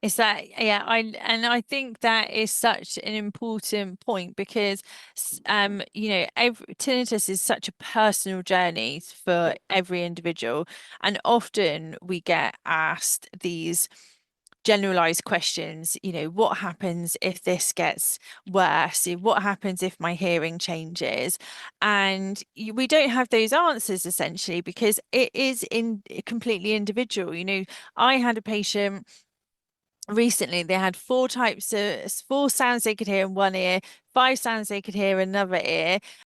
Is that, yeah, I think that is such an important point because tinnitus is such a personal journey for every individual, and often we get asked these generalized questions, what happens if this gets worse? What happens if my hearing changes? And we don't have those answers essentially because it is completely individual. I had a patient recently. They had four sounds they could hear in one ear, five sounds they could hear in another ear,